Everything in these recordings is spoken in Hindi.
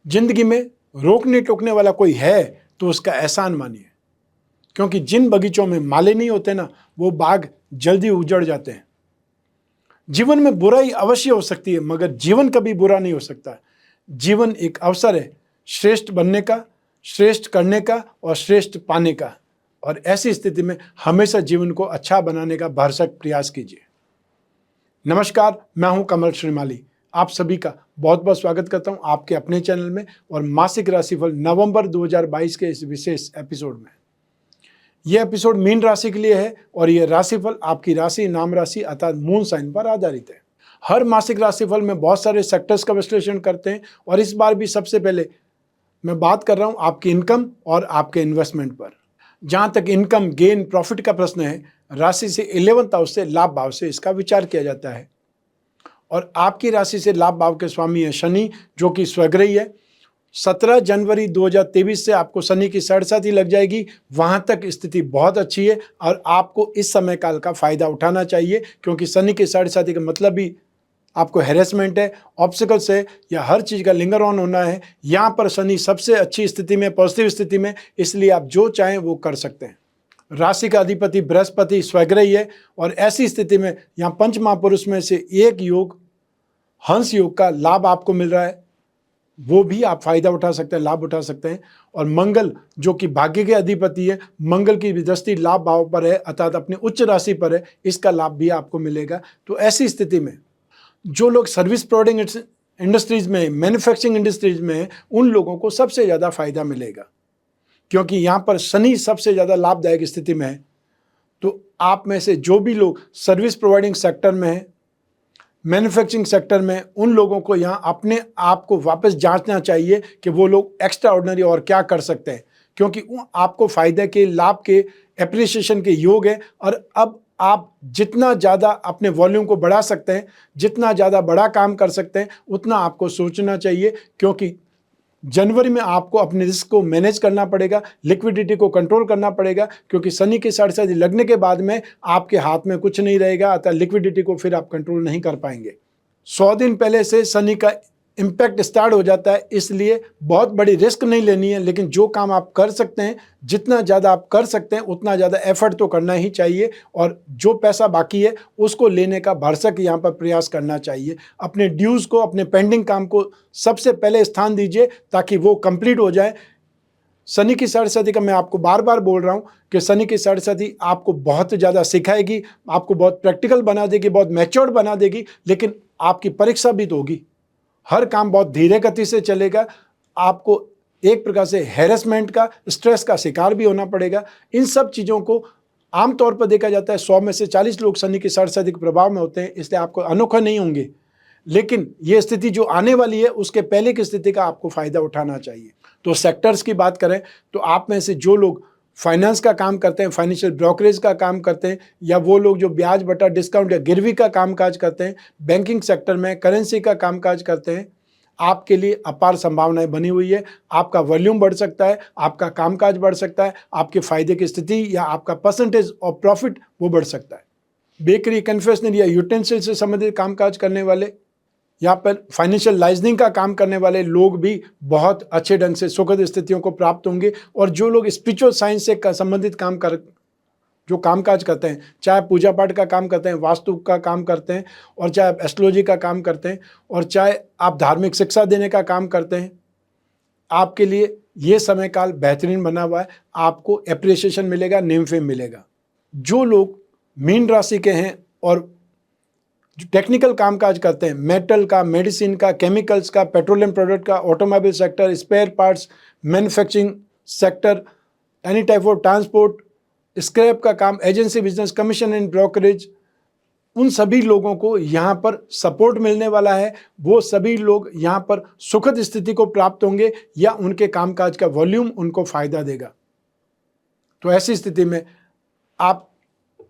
जिंदगी में रोकने टोकने वाला कोई है तो उसका एहसान मानिए, क्योंकि जिन बगीचों में माले नहीं होते ना, वो बाग जल्दी उजड़ जाते हैं। जीवन में बुराई अवश्य हो सकती है, मगर जीवन कभी बुरा नहीं हो सकता। जीवन एक अवसर है श्रेष्ठ बनने का, श्रेष्ठ करने का और श्रेष्ठ पाने का। और ऐसी स्थिति में हमेशा जीवन को अच्छा बनाने का भरसक प्रयास कीजिए। नमस्कार, मैं हूं कमल श्रीमाली। आप सभी का बहुत बहुत स्वागत करता हूं आपके अपने चैनल में और मासिक राशिफल नवंबर 2022 के इस विशेष एपिसोड में। यह एपिसोड मीन राशि के लिए है और यह राशिफल आपकी राशि, नाम राशि अर्थात मून साइन पर आधारित है। हर मासिक राशिफल में बहुत सारे सेक्टर्स का विश्लेषण करते हैं और इस बार भी सबसे पहले मैं बात कर रहा हूं आपकी इनकम और आपके इन्वेस्टमेंट पर। जहां तक इनकम, गेन, प्रॉफिट का प्रश्न है, राशि से 11th हाउस से, लाभ भाव से इसका विचार किया जाता है। और आपकी राशि से लाभ भाव के स्वामी है शनि, जो कि स्वग्रही है। 17 जनवरी 2023 से आपको शनि की साढ़ेसाती लग जाएगी। वहां तक स्थिति बहुत अच्छी है और आपको इस समय काल का फायदा उठाना चाहिए, क्योंकि शनि की साढ़ेसाती का मतलब भी आपको हैरेसमेंट है, ऑब्स्टिकल्स है, या हर चीज़ का लिंगर ऑन होना है। यहाँ पर शनि सबसे अच्छी स्थिति में, पॉजिटिव स्थिति में, इसलिए आप जो चाहें वो कर सकते हैं। राशि का अधिपति बृहस्पति स्वग्रही है और ऐसी स्थिति में यहाँ पंच महापुरुष में से एक योग, हंस योग का लाभ आपको मिल रहा है, वो भी आप फायदा उठा सकते हैं, लाभ उठा सकते हैं। और मंगल, जो कि भाग्य के अधिपति है, मंगल की दृष्टि लाभ भाव पर है अर्थात अपनी उच्च राशि पर है, इसका लाभ भी आपको मिलेगा। तो ऐसी स्थिति में जो लोग सर्विस प्रोवाइडिंग इंडस्ट्रीज में, मैन्युफैक्चरिंग इंडस्ट्रीज में हैं, उन लोगों को सबसे ज़्यादा फायदा मिलेगा, क्योंकि यहाँ पर शनि सबसे ज़्यादा लाभदायक स्थिति में है। तो आप में से जो भी लोग सर्विस प्रोवाइडिंग सेक्टर में हैं, मैन्युफैक्चरिंग सेक्टर में, उन लोगों को यहाँ अपने आप को वापस जांचना चाहिए कि वो लोग एक्स्ट्रा ऑर्डिनरी और क्या कर सकते हैं, क्योंकि आपको फायदे के, लाभ के, एप्रिसिएशन के योग है। और अब आप जितना ज़्यादा अपने वॉल्यूम को बढ़ा सकते हैं, जितना ज़्यादा बड़ा काम कर सकते हैं, उतना आपको सोचना चाहिए, क्योंकि जनवरी में आपको अपने रिस्क को मैनेज करना पड़ेगा, लिक्विडिटी को कंट्रोल करना पड़ेगा, क्योंकि शनि की साढ़ेसाती लगने के बाद में आपके हाथ में कुछ नहीं रहेगा, अतः लिक्विडिटी को फिर आप कंट्रोल नहीं कर पाएंगे। 100 दिन पहले से शनि का इम्पैक्ट स्टार्ट हो जाता है, इसलिए बहुत बड़ी रिस्क नहीं लेनी है, लेकिन जो काम आप कर सकते हैं, जितना ज़्यादा आप कर सकते हैं उतना ज़्यादा एफर्ट तो करना ही चाहिए। और जो पैसा बाकी है उसको लेने का भरसक यहाँ पर प्रयास करना चाहिए। अपने ड्यूज़ को, अपने पेंडिंग काम को सबसे पहले स्थान दीजिए ताकि वो कंप्लीट हो जाए। शनि की साढ़ेसाती का मैं आपको बार बार बोल रहा हूँ कि शनि की साढ़ेसाती आपको बहुत ज़्यादा सिखाएगी, आपको बहुत प्रैक्टिकल बना देगी, बहुत मैच्योर्ड बना देगी, लेकिन आपकी परीक्षा भी तो होगी। हर काम बहुत धीरे गति से चलेगा, आपको एक प्रकार से हैरेसमेंट का, स्ट्रेस का शिकार भी होना पड़ेगा। इन सब चीज़ों को आमतौर पर देखा जाता है 100 में से 40 लोग शनि की साढ़ेसाती के प्रभाव में होते हैं, इसलिए आपको अनोखा नहीं होंगे। लेकिन ये स्थिति जो आने वाली है उसके पहले की स्थिति का आपको फायदा उठाना चाहिए। तो सेक्टर्स की बात करें तो आप में से जो लोग फाइनेंस का काम करते हैं, फाइनेंशियल ब्रोकरेज का काम करते हैं, या वो लोग जो ब्याज बटा डिस्काउंट या गिरवी का कामकाज करते हैं, बैंकिंग सेक्टर में करेंसी का कामकाज करते हैं, आपके लिए अपार संभावनाएं बनी हुई है। आपका वॉल्यूम बढ़ सकता है, आपका कामकाज बढ़ सकता है, आपके फायदे की स्थिति या आपका परसेंटेज ऑफ प्रॉफिट वो बढ़ सकता है। बेकरी, कन्फेक्शनरी या यूटेंसिल से संबंधित कामकाज करने वाले, यहाँ पर फाइनेंशियल लाइजनिंग का काम करने वाले लोग भी बहुत अच्छे ढंग से सुखद स्थितियों को प्राप्त होंगे। और जो लोग स्पिरिचुअल साइंस से संबंधित जो कामकाज करते हैं, चाहे पूजा पाठ का काम करते हैं, वास्तु का काम करते हैं, और चाहे आप एस्ट्रोलॉजी का काम करते हैं, और चाहे आप धार्मिक शिक्षा देने का काम करते हैं, आपके लिए ये समय काल बेहतरीन बना हुआ है। आपको एप्रिसिएशन मिलेगा, नेम फेम मिलेगा। जो लोग मीन राशि के हैं और जो टेक्निकल कामकाज करते हैं, मेटल का, मेडिसिन का, केमिकल्स का, पेट्रोलियम प्रोडक्ट का, automobile sector, spare parts, manufacturing sector, any type of transport, scrap का काम, agency business, commission and brokerage, उन सभी लोगों को यहाँ पर सपोर्ट मिलने वाला है। वो सभी लोग यहाँ पर सुखद स्थिति को प्राप्त होंगे या उनके कामकाज का वॉल्यूम उनको फायदा देगा। तो ऐसी स्थिति में आप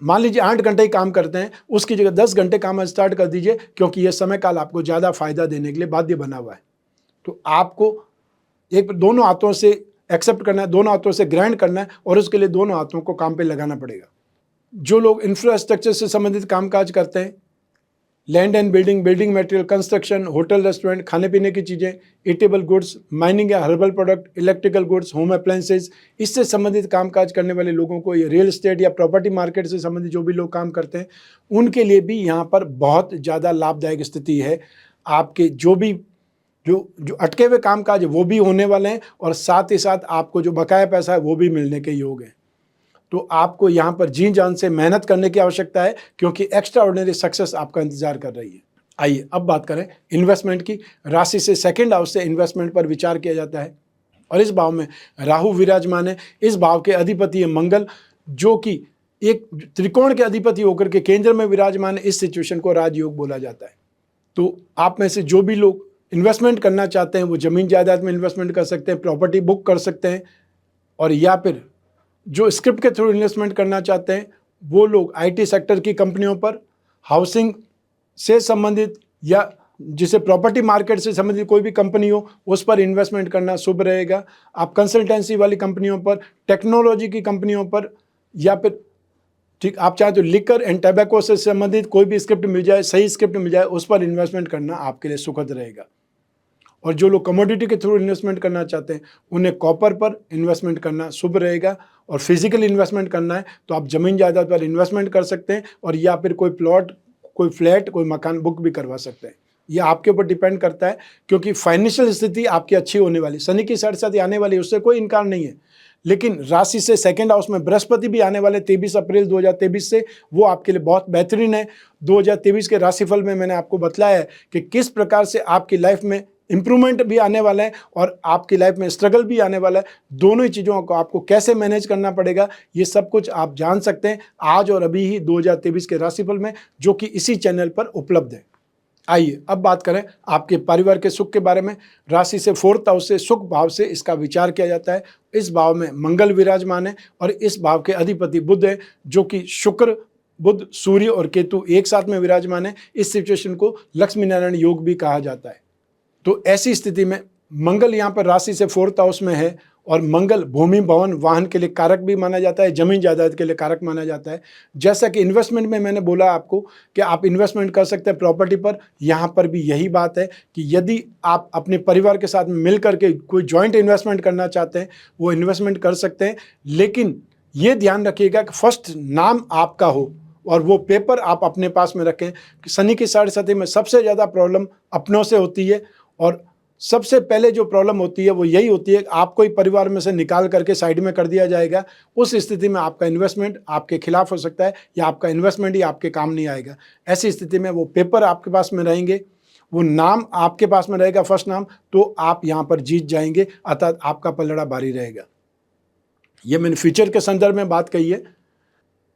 मान लीजिए 8 घंटे ही काम करते हैं, उसकी जगह 10 घंटे काम स्टार्ट कर दीजिए, क्योंकि यह समय काल आपको ज़्यादा फायदा देने के लिए बाध्य बना हुआ है। तो आपको दोनों हाथों से एक्सेप्ट करना है, दोनों हाथों से ग्राइंड करना है, और उसके लिए दोनों हाथों को काम पे लगाना पड़ेगा। जो लोग इंफ्रास्ट्रक्चर से संबंधित कामकाज करते हैं, land and building, building material, construction, hotel, restaurant, खाने पीने की चीज़ें, ईटेबल गुड्स, माइनिंग या herbal product, electrical goods, home appliances, इससे संबंधित कामकाज करने वाले लोगों को, ये रियल एस्टेट या प्रॉपर्टी मार्केट से संबंधित जो भी लोग काम करते हैं उनके लिए भी यहाँ पर बहुत ज़्यादा लाभदायक स्थिति है। आपके जो अटके हुए कामकाज है वो भी होने वाले हैं और साथ ही साथ आपको जो बकाया पैसा है वो भी मिलने के योग है। तो आपको यहाँ पर जी जान से मेहनत करने की आवश्यकता है क्योंकि एक्स्ट्रा ऑर्डिनरी सक्सेस आपका इंतजार कर रही है। आइए अब बात करें इन्वेस्टमेंट की। राशि से सेकंड हाउस से इन्वेस्टमेंट पर विचार किया जाता है और इस भाव में राहु विराजमान है। इस भाव के अधिपति है मंगल, जो कि एक त्रिकोण के अधिपति होकर के केंद्र में विराजमान है। इस सिचुएशन को राजयोग बोला जाता है। तो आप में से जो भी लोग इन्वेस्टमेंट करना चाहते हैं वो ज़मीन जायदाद में इन्वेस्टमेंट कर सकते हैं, प्रॉपर्टी बुक कर सकते हैं, और या फिर जो स्क्रिप्ट के थ्रू इन्वेस्टमेंट करना चाहते हैं वो लोग आईटी सेक्टर की कंपनियों पर, हाउसिंग से संबंधित या जिसे प्रॉपर्टी मार्केट से संबंधित कोई भी कंपनी हो उस पर इन्वेस्टमेंट करना शुभ रहेगा। आप कंसल्टेंसी वाली कंपनियों पर, टेक्नोलॉजी की कंपनियों पर, या फिर ठीक आप चाहे तो लिकर एंड टैबैको से संबंधित कोई भी स्क्रिप्ट मिल जाए, सही स्क्रिप्ट मिल जाए, उस पर इन्वेस्टमेंट करना आपके लिए सुखद रहेगा। और जो लोग कमोडिटी के थ्रू इन्वेस्टमेंट करना चाहते हैं उन्हें कॉपर पर इन्वेस्टमेंट करना शुभ रहेगा। और फिजिकल इन्वेस्टमेंट करना है तो आप ज़मीन जायदाद पर इन्वेस्टमेंट कर सकते हैं, और या फिर कोई प्लॉट, कोई फ्लैट, कोई मकान बुक भी करवा सकते हैं। यह आपके ऊपर डिपेंड करता है क्योंकि फाइनेंशियल स्थिति आपकी अच्छी होने वाली, शनि की साढ़े साथी आने वाली, उससे कोई इनकार नहीं है। लेकिन राशि से सेकंड हाउस में बृहस्पति भी आने वाले 23 अप्रैल 2023 से, वो आपके लिए बहुत बेहतरीन है। 2023 के राशिफल में मैंने आपको बतलाया है कि किस प्रकार से आपकी लाइफ में इंप्रूवमेंट भी आने वाला है और आपकी लाइफ में स्ट्रगल भी आने वाला है। दोनों ही चीज़ों को आपको कैसे मैनेज करना पड़ेगा ये सब कुछ आप जान सकते हैं आज और अभी ही 2023 के राशिफल में, जो कि इसी चैनल पर उपलब्ध है। आइए अब बात करें आपके परिवार के सुख के बारे में। राशि से फोर्थ हाउस से सुख भाव से इसका विचार किया जाता है। इस भाव में मंगल विराजमान है और इस भाव के अधिपति बुध है, जो कि शुक्र, बुध, सूर्य और केतु एक साथ में विराजमान है। इस सिचुएशन को लक्ष्मी नारायण योग भी कहा जाता है। तो ऐसी स्थिति में मंगल यहाँ पर राशि से फोर्थ हाउस में है और मंगल भूमि, भवन, वाहन के लिए कारक भी माना जाता है, जमीन जायदाद के लिए कारक माना जाता है। जैसा कि इन्वेस्टमेंट में मैंने बोला आपको कि आप इन्वेस्टमेंट कर सकते हैं प्रॉपर्टी पर, यहाँ पर भी यही बात है कि यदि आप अपने परिवार के साथ मिल करके कोई जॉइंट इन्वेस्टमेंट करना चाहते हैं वो इन्वेस्टमेंट कर सकते हैं। लेकिन ये ध्यान रखिएगा कि फर्स्ट नाम आपका हो और वो पेपर आप अपने पास में रखें। शनि की साढ़े साथी में सबसे ज़्यादा प्रॉब्लम अपनों से होती है और सबसे पहले जो प्रॉब्लम होती है वो यही होती है कि आपको ही परिवार में से निकाल करके साइड में कर दिया जाएगा। उस स्थिति में आपका इन्वेस्टमेंट आपके खिलाफ हो सकता है या आपका इन्वेस्टमेंट ही आपके काम नहीं आएगा। ऐसी स्थिति में वो पेपर आपके पास में रहेंगे, वो नाम आपके पास में रहेगा फर्स्ट नाम, तो आप यहाँ पर जीत जाएंगे, अर्थात आपका पलड़ा भारी रहेगा। ये मैंने फ्यूचर के संदर्भ में बात कही है।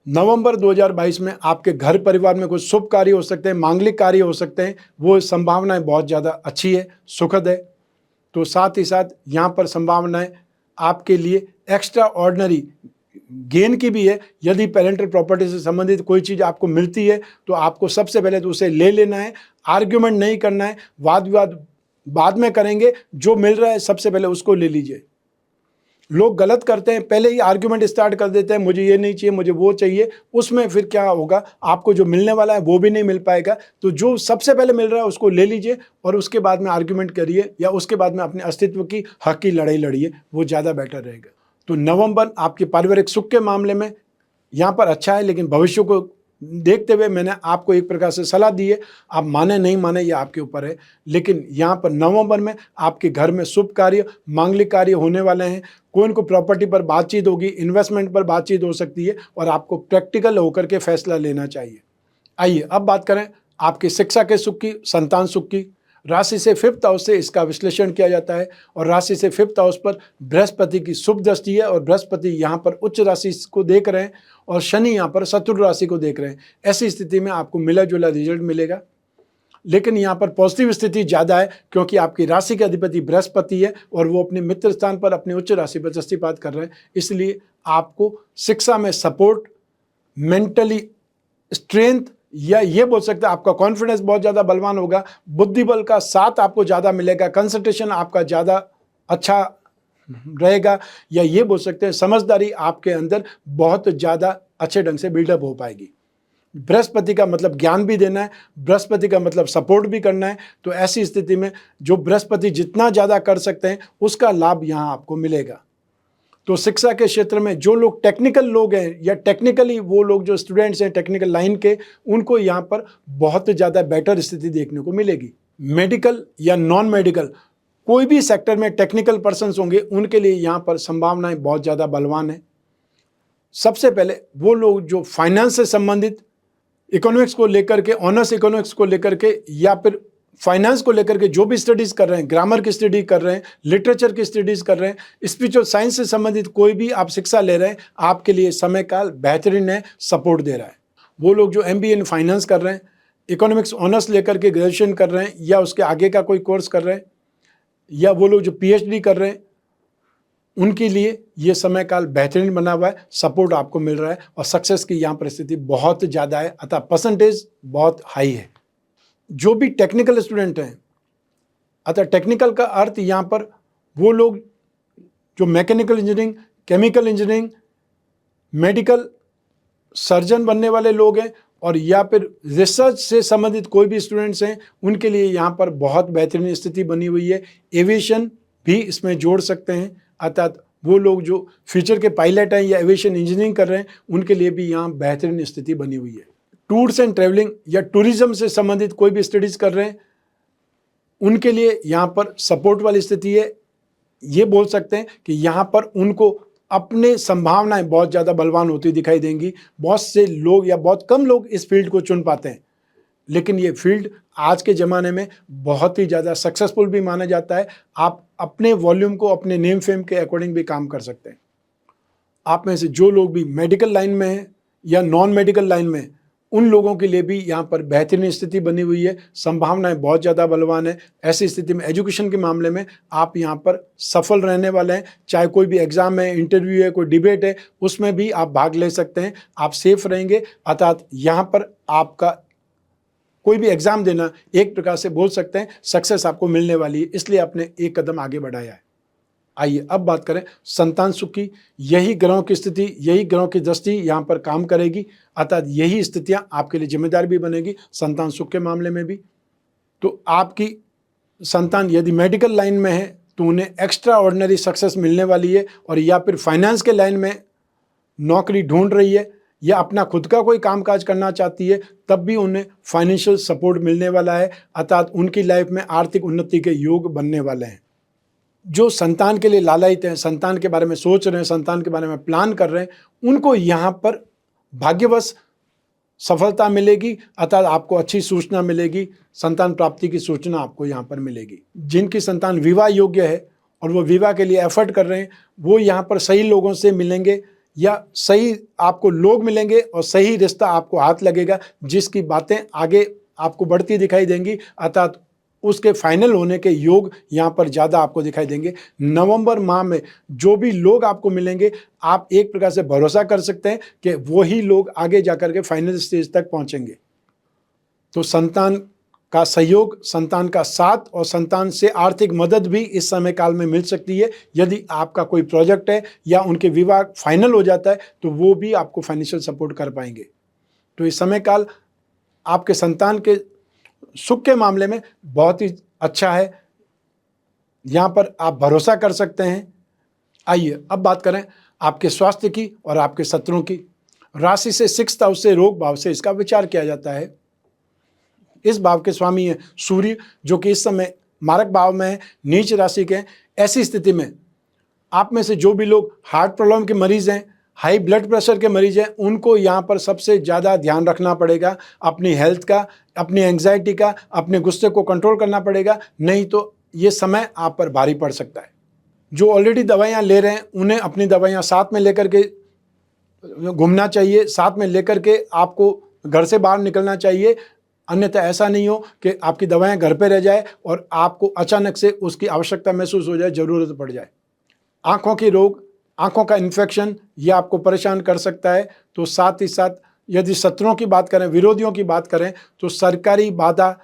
नवंबर 2022 में आपके घर परिवार में कुछ शुभ कार्य हो सकते हैं, मांगलिक कार्य हो सकते हैं, वो संभावनाएं बहुत ज़्यादा अच्छी है, सुखद है। तो साथ ही साथ यहाँ पर संभावनाएं आपके लिए एक्स्ट्रा ऑर्डिनरी गेन की भी है। यदि पेरेंटल प्रॉपर्टी से संबंधित कोई चीज़ आपको मिलती है तो आपको सबसे पहले तो उसे ले लेना है, आर्ग्यूमेंट नहीं करना है, वाद विवाद बाद में करेंगे। जो मिल रहा है सबसे पहले उसको ले लीजिए। लोग गलत करते हैं, पहले ही आर्ग्यूमेंट स्टार्ट कर देते हैं, मुझे ये नहीं चाहिए, मुझे वो चाहिए। उसमें फिर क्या होगा, आपको जो मिलने वाला है वो भी नहीं मिल पाएगा। तो जो सबसे पहले मिल रहा है उसको ले लीजिए और उसके बाद में आर्ग्यूमेंट करिए या उसके बाद में अपने अस्तित्व की हक की लड़ाई लड़िए, वो ज़्यादा बेटर रहेगा। तो नवंबर आपके पारिवारिक सुख के मामले में यहाँ पर अच्छा है, लेकिन भविष्य को देखते हुए मैंने आपको एक प्रकार से सलाह दी है। आप माने नहीं माने ये आपके ऊपर है, लेकिन यहाँ पर नवंबर में आपके घर में शुभ कार्य, मांगलिक कार्य होने वाले हैं। कोई न कोई प्रॉपर्टी पर बातचीत होगी, इन्वेस्टमेंट पर बातचीत हो सकती है और आपको प्रैक्टिकल होकर के फैसला लेना चाहिए। आइए अब बात करें आपकी शिक्षा के सुख की, संतान सुख की। राशि से फिफ्थ हाउस से इसका विश्लेषण किया जाता है और राशि से फिफ्थ हाउस पर बृहस्पति की शुभ दृष्टि है और बृहस्पति यहाँ पर उच्च राशि को देख रहे हैं और शनि यहाँ पर शत्रु राशि को देख रहे हैं। ऐसी स्थिति में आपको मिला जुला रिजल्ट मिलेगा, लेकिन यहाँ पर पॉजिटिव स्थिति ज़्यादा है क्योंकि आपकी राशि के अधिपति बृहस्पति है और वो अपने मित्र स्थान पर अपने उच्च राशि पर दृष्टिपात कर रहे हैं। इसलिए आपको शिक्षा में सपोर्ट, मेंटली स्ट्रेंथ, या ये बोल सकते हैं आपका कॉन्फिडेंस बहुत ज़्यादा बलवान होगा, बुद्धि बल का साथ आपको ज़्यादा मिलेगा, कंसंट्रेशन आपका ज़्यादा अच्छा रहेगा, या ये बोल सकते हैं समझदारी आपके अंदर बहुत ज़्यादा अच्छे ढंग से बिल्डअप हो पाएगी। बृहस्पति का मतलब ज्ञान भी देना है, बृहस्पति का मतलब सपोर्ट भी करना है। तो ऐसी स्थिति में जो बृहस्पति जितना ज़्यादा कर सकते हैं उसका लाभ यहाँ आपको मिलेगा। तो शिक्षा के क्षेत्र में जो लोग टेक्निकल लोग हैं या टेक्निकली वो लोग जो स्टूडेंट्स हैं टेक्निकल लाइन के, उनको यहाँ पर बहुत ज़्यादा बेटर स्थिति देखने को मिलेगी। मेडिकल या नॉन मेडिकल कोई भी सेक्टर में टेक्निकल पर्सन्स होंगे, उनके लिए यहाँ पर संभावनाएं बहुत ज़्यादा बलवान है। सबसे पहले वो लोग जो फाइनेंस से संबंधित इकोनॉमिक्स को लेकर के, ऑनर्स इकोनॉमिक्स को लेकर के या फिर फाइनेंस को लेकर के जो भी स्टडीज़ कर रहे हैं, ग्रामर की स्टडी कर रहे हैं, लिटरेचर की स्टडीज़ कर रहे हैं, स्पिरिचुअल साइंस से संबंधित कोई भी आप शिक्षा ले रहे हैं, आपके लिए समय काल बेहतरीन है, सपोर्ट दे रहा है। वो लोग जो MBA इन फाइनेंस कर रहे हैं, इकोनॉमिक्स ऑनर्स लेकर के ग्रेजुएशन कर रहे हैं या उसके आगे का कोई कोर्स कर रहे हैं, या वो लोग जो PhD कर रहे हैं, उनके लिए ये समय काल बेहतरीन बना हुआ है, सपोर्ट आपको मिल रहा है और सक्सेस की यहाँ परिस्थिति बहुत ज़्यादा है, अतः परसेंटेज बहुत हाई है। जो भी टेक्निकल स्टूडेंट हैं, अतः टेक्निकल का अर्थ यहाँ पर वो लोग जो mechanical engineering, chemical engineering, medical surgeon बनने वाले लोग हैं और या फिर रिसर्च से संबंधित कोई भी स्टूडेंट्स हैं, उनके लिए यहाँ पर बहुत बेहतरीन स्थिति बनी हुई है। एविएशन भी इसमें जोड़ सकते हैं, अर्थात वो लोग जो फ्यूचर के पायलट हैं या एविएशन इंजीनियरिंग कर रहे हैं, उनके लिए भी यहाँ बेहतरीन स्थिति बनी हुई है। टूर्स एंड ट्रैवलिंग या टूरिज्म से संबंधित कोई भी स्टडीज़ कर रहे हैं, उनके लिए यहाँ पर सपोर्ट वाली स्थिति है। ये बोल सकते हैं कि यहाँ पर उनको अपने संभावनाएं बहुत ज़्यादा बलवान होती दिखाई देंगी। बहुत से लोग या बहुत कम लोग इस फील्ड को चुन पाते हैं, लेकिन ये फील्ड आज के ज़माने में बहुत ही ज़्यादा सक्सेसफुल भी माना जाता है। आप अपने वॉल्यूम को अपने नेम फेम के अकॉर्डिंग भी काम कर सकते हैं। आप में से जो लोग भी मेडिकल लाइन में हैं या नॉन मेडिकल लाइन में, उन लोगों के लिए भी यहाँ पर बेहतरीन स्थिति बनी हुई है, संभावनाएं बहुत ज़्यादा बलवान है। ऐसी स्थिति में एजुकेशन के मामले में आप यहाँ पर सफल रहने वाले हैं। चाहे कोई भी एग्ज़ाम है, इंटरव्यू है, कोई डिबेट है, उसमें भी आप भाग ले सकते हैं, आप सेफ रहेंगे। अर्थात यहाँ पर आपका कोई भी एग्ज़ाम देना एक प्रकार से बोल सकते हैं सक्सेस आपको मिलने वाली है, इसलिए आपने एक कदम आगे बढ़ाया है। आइए अब बात करें संतान सुख की। यही ग्रहों की स्थिति, यही ग्रहों की दृष्टि यहाँ पर काम करेगी, अर्थात यही स्थितियाँ आपके लिए जिम्मेदार भी बनेगी संतान सुख के मामले में भी। तो आपकी संतान यदि मेडिकल लाइन में है तो उन्हें एक्स्ट्रा ऑर्डिनरी सक्सेस मिलने वाली है, और या फिर फाइनेंस के लाइन में नौकरी ढूंढ रही है या अपना खुद का कोई कामकाज करना चाहती है, तब भी उन्हें फाइनेंशियल सपोर्ट मिलने वाला है, अर्थात उनकी लाइफ में आर्थिक उन्नति के योग बनने वाले हैं। जो संतान के लिए लालायित हैं, संतान के बारे में सोच रहे हैं, संतान के बारे में प्लान कर रहे हैं, उनको यहाँ पर भाग्यवश सफलता मिलेगी, अर्थात आपको अच्छी सूचना मिलेगी, संतान प्राप्ति की सूचना आपको यहाँ पर मिलेगी। जिनकी संतान विवाह योग्य है और वो विवाह के लिए एफर्ट कर रहे हैं, वो यहाँ पर सही लोगों से मिलेंगे या सही आपको लोग मिलेंगे और सही रिश्ता आपको हाथ लगेगा, जिसकी बातें आगे आपको बढ़ती दिखाई देंगी, अर्थात उसके फाइनल होने के योग यहाँ पर ज़्यादा आपको दिखाई देंगे। नवंबर माह में जो भी लोग आपको मिलेंगे, आप एक प्रकार से भरोसा कर सकते हैं कि वही लोग आगे जाकर के फाइनल स्टेज तक पहुँचेंगे। तो संतान का सहयोग, संतान का साथ और संतान से आर्थिक मदद भी इस समय काल में मिल सकती है। यदि आपका कोई प्रोजेक्ट है या उनके विवाह फाइनल हो जाता है तो वो भी आपको फाइनेंशियल सपोर्ट कर पाएंगे। तो इस समय काल आपके संतान के सुख के मामले में बहुत ही अच्छा है, यहाँ पर आप भरोसा कर सकते हैं। आइए अब बात करें आपके स्वास्थ्य की और आपके शत्रुओं की। राशि से 6th हाउस से, रोग भाव से इसका विचार किया जाता है। इस भाव के स्वामी है सूर्य, जो कि इस समय मारक भाव में है, नीच राशि के हैं। ऐसी स्थिति में आप में से जो भी लोग हार्ट प्रॉब्लम के मरीज हैं, हाई ब्लड प्रेशर के मरीज हैं, उनको यहाँ पर सबसे ज़्यादा ध्यान रखना पड़ेगा अपनी हेल्थ का, अपनी एंग्जाइटी का, अपने गुस्से को कंट्रोल करना पड़ेगा, नहीं तो ये समय आप पर भारी पड़ सकता है। जो ऑलरेडी दवाइयाँ ले रहे हैं, उन्हें अपनी दवाइयाँ साथ में लेकर के घूमना चाहिए, साथ में लेकर के आपको घर से बाहर निकलना चाहिए। अन्यथा ऐसा नहीं हो कि आपकी दवाएं घर पे रह जाए और आपको अचानक से उसकी आवश्यकता महसूस हो जाए, ज़रूरत पड़ जाए। आँखों के रोग, आँखों का इन्फेक्शन, ये आपको परेशान कर सकता है। तो साथ ही साथ यदि शत्रुओं की बात करें, विरोधियों की बात करें, तो सरकारी बाधा,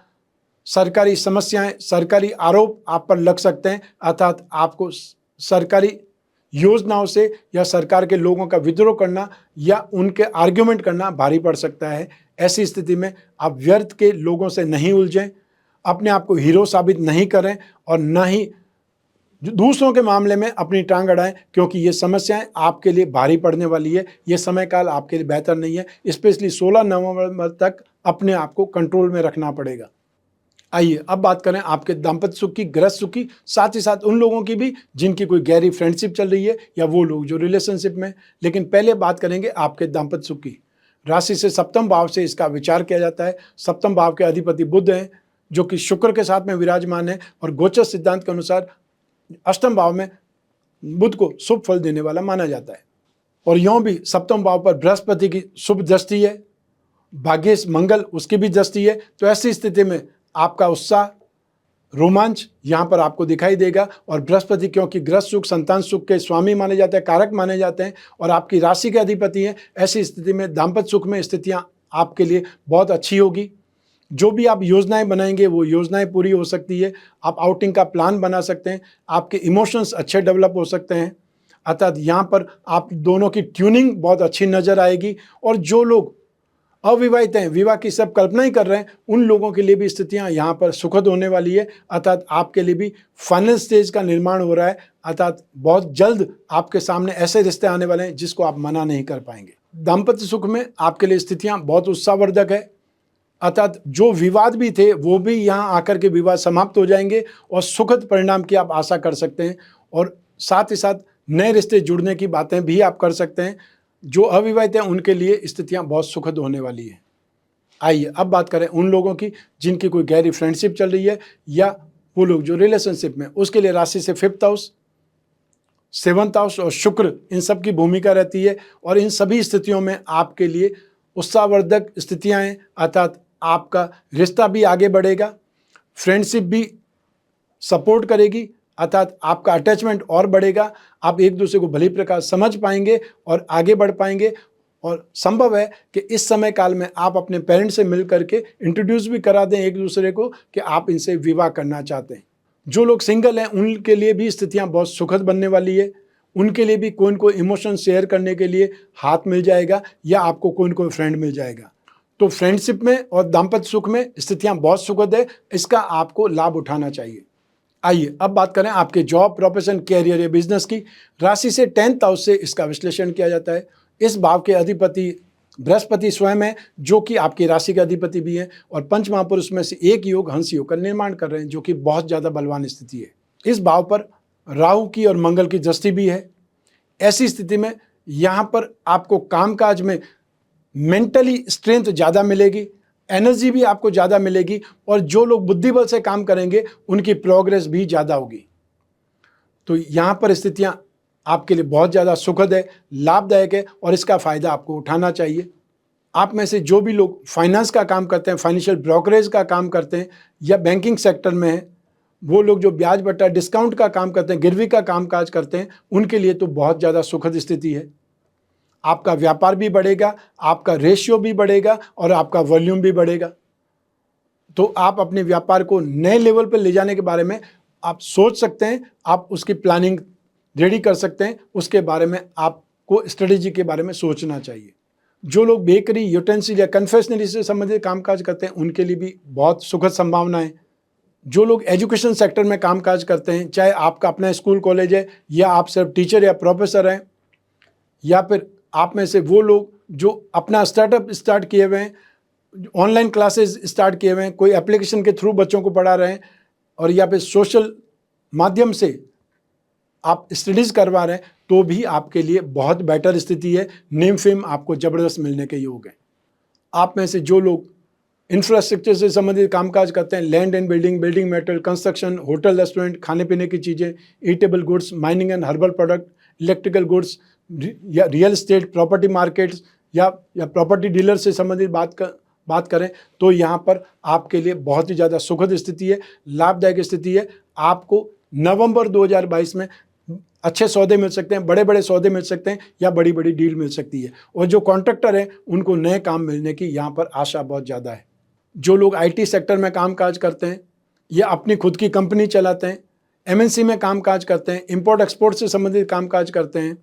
सरकारी समस्याएं, सरकारी आरोप आप पर लग सकते हैं, अर्थात आपको सरकारी योजनाओं से या सरकार के लोगों का विद्रोह करना या उनके आर्ग्यूमेंट करना भारी पड़ सकता है। ऐसी स्थिति में आप व्यर्थ के लोगों से नहीं उलझें, अपने आप को हीरो साबित नहीं करें और न ही दूसरों के मामले में अपनी टांग अड़ाएं, क्योंकि ये समस्याएं आपके लिए भारी पड़ने वाली है। ये समय काल आपके लिए बेहतर नहीं है। स्पेशली 16 नवंबर तक अपने आप को कंट्रोल में रखना पड़ेगा। आइए अब बात करें आपके दाम्पत्य सुख की, गृहस्थ सुख की, साथ ही साथ उन लोगों की भी जिनकी कोई गहरी फ्रेंडशिप चल रही है या वो लोग जो रिलेशनशिप में। लेकिन पहले बात करेंगे आपके दाम्पत्य सुख की। राशि से सप्तम भाव से इसका विचार किया जाता है। सप्तम भाव के अधिपति बुध हैं, जो कि शुक्र के साथ में विराजमान है और गोचर सिद्धांत के अनुसार अष्टम भाव में बुध को शुभ फल देने वाला माना जाता है। और यों भी सप्तम भाव पर बृहस्पति की शुभ दृष्टि है, भाग्येश मंगल उसकी भी दृष्टि है। तो ऐसी स्थिति में आपका उत्साह, रोमांच यहाँ पर आपको दिखाई देगा। और बृहस्पति क्योंकि गृहस्थ सुख, संतान सुख के स्वामी माने जाते हैं, कारक माने जाते हैं और आपकी राशि के अधिपति हैं, ऐसी स्थिति में दाम्पत्य सुख में स्थितियाँ आपके लिए बहुत अच्छी होगी। जो भी आप योजनाएं बनाएंगे वो योजनाएं पूरी हो सकती है। आप आउटिंग का प्लान बना सकते हैं, आपके इमोशंस अच्छे डेवलप हो सकते हैं। अर्थात यहाँ पर आप दोनों की ट्यूनिंग बहुत अच्छी नजर आएगी। और जो लोग अविवाहित हैं, विवाह की सब कल्पना ही कर रहे हैं, उन लोगों के लिए भी स्थितियां यहाँ पर सुखद होने वाली है। अर्थात आपके लिए भी फाइनल स्टेज का निर्माण हो रहा है। अर्थात बहुत जल्द आपके सामने ऐसे रिश्ते आने वाले हैं जिसको आप मना नहीं कर पाएंगे। दाम्पत्य सुख में आपके लिए स्थितियां बहुत उत्साहवर्धक है। अर्थात जो विवाद भी थे वो भी यहाँ आकर के विवाद समाप्त हो जाएंगे और सुखद परिणाम की आप आशा कर सकते हैं। और साथ ही साथ नए रिश्ते जुड़ने की बातें भी आप कर सकते हैं। जो अविवाहित हैं उनके लिए स्थितियां बहुत सुखद होने वाली है। आइए अब बात करें उन लोगों की जिनकी कोई गहरी फ्रेंडशिप चल रही है या वो लोग जो रिलेशनशिप में। उसके लिए राशि से 5th हाउस, 7th हाउस और शुक्र इन सब की भूमिका रहती है। और इन सभी स्थितियों में आपके लिए उत्साहवर्धक स्थितियां हैं। अर्थात आपका रिश्ता भी आगे बढ़ेगा, फ्रेंडशिप भी सपोर्ट करेगी, अर्थात आपका अटैचमेंट और बढ़ेगा। आप एक दूसरे को भली प्रकार समझ पाएंगे और आगे बढ़ पाएंगे। और संभव है कि इस समय काल में आप अपने पेरेंट्स से मिल करके इंट्रोड्यूस भी करा दें एक दूसरे को कि आप इनसे विवाह करना चाहते हैं। जो लोग सिंगल हैं उनके लिए भी स्थितियां बहुत सुखद बनने वाली है। उनके लिए भी कोई न कोई इमोशन शेयर करने के लिए हाथ मिल जाएगा या आपको कोई न कोई फ्रेंड मिल जाएगा। तो फ्रेंडशिप में और दाम्पत्य सुख में स्थितियां बहुत सुखद है। इसका आपको लाभ उठाना चाहिए। आइए अब बात करें आपके जॉब, प्रोफेशन, कैरियर या बिजनेस की। राशि से 10th हाउस से इसका विश्लेषण किया जाता है। इस भाव के अधिपति बृहस्पति स्वयं है, जो कि आपकी राशि के अधिपति भी है और पंच महापुरुष में से एक योग हंस योग का निर्माण कर रहे हैं, जो कि बहुत ज़्यादा बलवान स्थिति है। इस भाव पर राहु की और मंगल की दृष्टि भी है। ऐसी स्थिति में यहाँ पर आपको कामकाज में मेंटली स्ट्रेंथ ज़्यादा मिलेगी, एनर्जी भी आपको ज़्यादा मिलेगी और जो लोग बुद्धिबल से काम करेंगे उनकी प्रोग्रेस भी ज़्यादा होगी। तो यहाँ पर स्थितियाँ आपके लिए बहुत ज़्यादा सुखद है, लाभदायक है और इसका फ़ायदा आपको उठाना चाहिए। आप में से जो भी लोग फाइनेंस का काम करते हैं, फाइनेंशियल ब्रोकरेज का काम करते हैं या बैंकिंग सेक्टर में हैं, वो लोग जो ब्याज बट्टा डिस्काउंट का काम करते हैं, गिरवी का कामकाज करते हैं, उनके लिए तो बहुत ज़्यादा सुखद स्थिति है। आपका व्यापार भी बढ़ेगा, आपका रेशियो भी बढ़ेगा और आपका वॉल्यूम भी बढ़ेगा। तो आप अपने व्यापार को नए लेवल पर ले जाने के बारे में आप सोच सकते हैं, आप उसकी प्लानिंग रेडी कर सकते हैं। उसके बारे में आपको स्ट्रेटेजी के बारे में सोचना चाहिए। जो लोग बेकरी, यूटेंसिल या कन्फेक्शनरी से संबंधित कामकाज करते हैं उनके लिए भी बहुत सुखद संभावनाएं। जो लोग एजुकेशन सेक्टर में कामकाज करते हैं, चाहे आपका अपना स्कूल कॉलेज है या आप सिर्फ टीचर या प्रोफेसर हैं, या फिर आप में से वो लोग जो अपना स्टार्टअप स्टार्ट किए हुए हैं, ऑनलाइन क्लासेस स्टार्ट किए हुए हैं, कोई एप्लीकेशन के थ्रू बच्चों को पढ़ा रहे हैं और या फिर सोशल माध्यम से आप स्टडीज़ करवा रहे हैं, तो भी आपके लिए बहुत बेटर स्थिति है। नेम फेम आपको ज़बरदस्त मिलने के योग है। आप में से जो लोग इंफ्रास्ट्रक्चर से संबंधित कामकाज करते हैं, land and building, building material, construction, hotel, restaurant, खाने पीने की चीज़ें, eatable goods, mining and herbal product, electrical goods या रियल एस्टेट, प्रॉपर्टी मार्केट्स या प्रॉपर्टी डीलर से संबंधित बात करें तो यहाँ पर आपके लिए बहुत ही ज़्यादा सुखद स्थिति है, लाभदायक स्थिति है। आपको नवंबर 2022 में अच्छे सौदे मिल सकते हैं, बड़े बड़े सौदे मिल सकते हैं या बड़ी बड़ी डील मिल सकती है। और जो कॉन्ट्रैक्टर हैं उनको नए काम मिलने की यहाँ पर आशा बहुत ज़्यादा है। जो लोग आईटी सेक्टर में कामकाज करते हैं या अपनी खुद की कंपनी चलाते हैं एमएनसी में कामकाज करते हैं, इंपोर्ट एक्सपोर्ट से संबंधित कामकाज करते हैं,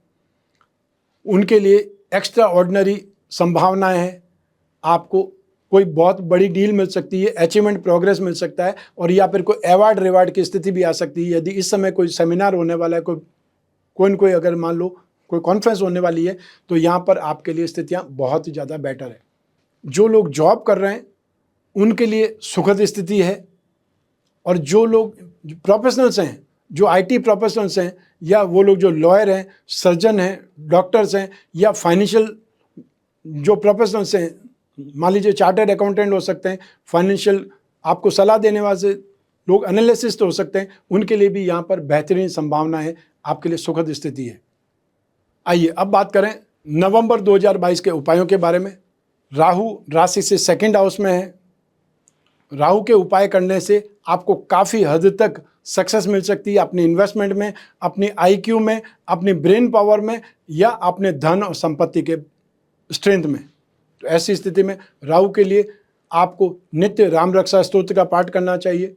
उनके लिए एक्स्ट्रा ऑर्डिनरी संभावनाएं हैं। आपको कोई बहुत बड़ी डील मिल सकती है, अचीवमेंट प्रोग्रेस मिल सकता है, और या फिर कोई अवार्ड रिवार्ड की स्थिति भी आ सकती है। यदि इस समय कोई सेमिनार होने वाला है, कोई अगर मान लो कोई कॉन्फ्रेंस होने वाली है, तो यहाँ पर आपके लिए स्थितियाँ बहुत ही ज़्यादा बेटर है। जो लोग जॉब कर रहे हैं उनके लिए सुखद स्थिति है, और जो लोग प्रोफेशनल्स हैं, जो आईटी प्रोफेशनल्स हैं, या वो लोग जो लॉयर हैं, सर्जन हैं, डॉक्टर्स हैं, या फाइनेंशियल जो प्रोफेशनल्स हैं, मान लीजिए चार्टर्ड अकाउंटेंट हो सकते हैं, फाइनेंशियल आपको सलाह देने वाले लोग एनालिसिस्ट हो सकते हैं, उनके लिए भी यहाँ पर बेहतरीन संभावना है, आपके लिए सुखद स्थिति है। आइए अब बात करें नवंबर 2022 के उपायों के बारे में। राहु राशि से सेकंड हाउस में है। राहु के उपाय करने से आपको काफ़ी हद तक सक्सेस मिल सकती है अपनी इन्वेस्टमेंट में, अपनी आईक्यू में, अपनी ब्रेन पावर में, या अपने धन और संपत्ति के स्ट्रेंथ में। तो ऐसी स्थिति में राहु के लिए आपको नित्य राम रक्षा स्तोत्र का पाठ करना चाहिए।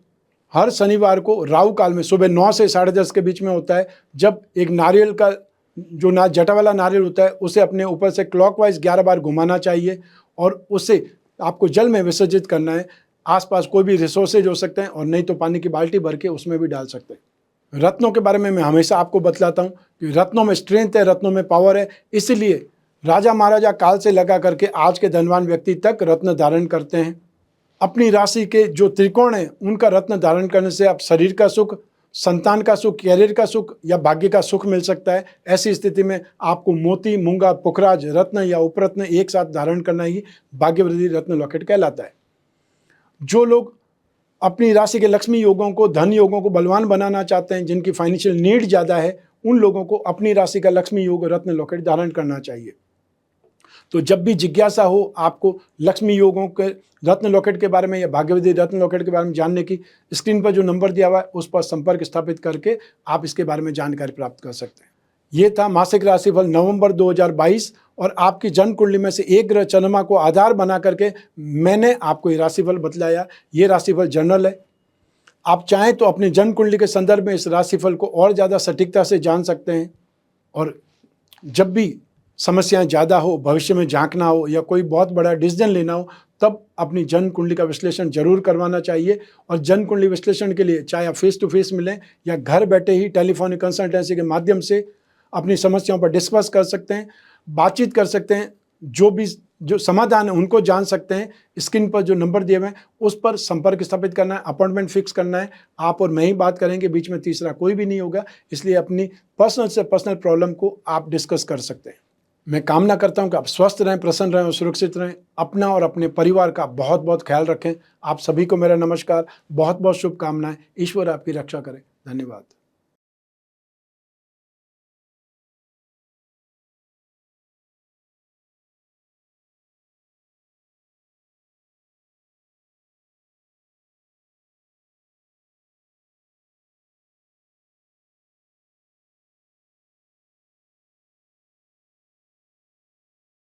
हर शनिवार को राहु काल में सुबह 9 से 10:30 के बीच में होता है, जब एक नारियल का जो जटा वाला नारियल होता है उसे अपने ऊपर से क्लॉकवाइज 11 बार घुमाना चाहिए, और उसे आपको जल में विसर्जित करना है। आसपास कोई भी रिसोर्सेज हो सकते हैं, और नहीं तो पानी की बाल्टी भर के उसमें भी डाल सकते हैं। रत्नों के बारे में मैं हमेशा आपको बतलाता हूँ कि रत्नों में स्ट्रेंथ है, रत्नों में पावर है। इसलिए राजा महाराजा काल से लगा करके आज के धनवान व्यक्ति तक रत्न धारण करते हैं। अपनी राशि के जो त्रिकोण हैं उनका रत्न धारण करने से आप शरीर का सुख, संतान का सुख, कैरियर का सुख या भाग्य का सुख मिल सकता है। ऐसी स्थिति में आपको मोती, मूंगा, पुखराज, रत्न या उपरत्न एक साथ धारण करना ही भाग्यवृद्धि रत्न लॉकेट कहलाता है। जो लोग अपनी राशि के लक्ष्मी योगों को, धन योगों को बलवान बनाना चाहते हैं, जिनकी फाइनेंशियल नीड ज़्यादा है, उन लोगों को अपनी राशि का लक्ष्मी योग रत्न लॉकेट धारण करना चाहिए। तो जब भी जिज्ञासा हो आपको लक्ष्मी योगों के रत्न लॉकेट के बारे में या भाग्यवृद्धि रत्न लॉकेट के बारे में जानने की, स्क्रीन पर जो नंबर दिया हुआ है उस पर संपर्क स्थापित करके आप इसके बारे में जानकारी प्राप्त कर सकते हैं। ये था मासिक राशिफल नवंबर 2022, और आपकी जन्म कुंडली में से एक ग्रह चंद्रमा को आधार बना करके मैंने आपको ये राशिफल बतलाया। ये राशिफल जनरल है। आप चाहें तो अपनी जन्म कुंडली के संदर्भ में इस राशिफल को और ज़्यादा सटीकता से जान सकते हैं, और जब भी समस्याएं ज़्यादा हो, भविष्य में झांकना हो, या कोई बहुत बड़ा डिसीजन लेना हो, तब अपनी जन्म कुंडली का विश्लेषण जरूर करवाना चाहिए। और जन्म कुंडली विश्लेषण के लिए चाहे आप फेस टू फेस मिलें या घर बैठे ही टेलीफोनिक कंसल्टेंसी के माध्यम से अपनी समस्याओं पर डिस्कस कर सकते हैं, बातचीत कर सकते हैं, जो समाधान है उनको जान सकते हैं। स्क्रीन पर जो नंबर दिए हुए हैं उस पर संपर्क स्थापित करना है, अपॉइंटमेंट फिक्स करना है। आप और मैं ही बात करेंगे, बीच में तीसरा कोई भी नहीं होगा। इसलिए अपनी पर्सनल से पर्सनल प्रॉब्लम को आप डिस्कस कर सकते हैं। मैं कामना करता हूं कि आप स्वस्थ रहें, प्रसन्न रहें और सुरक्षित रहें। अपना और अपने परिवार का बहुत बहुत ख्याल रखें। आप सभी को मेरा नमस्कार, बहुत बहुत शुभकामनाएं। ईश्वर आपकी रक्षा करे। धन्यवाद।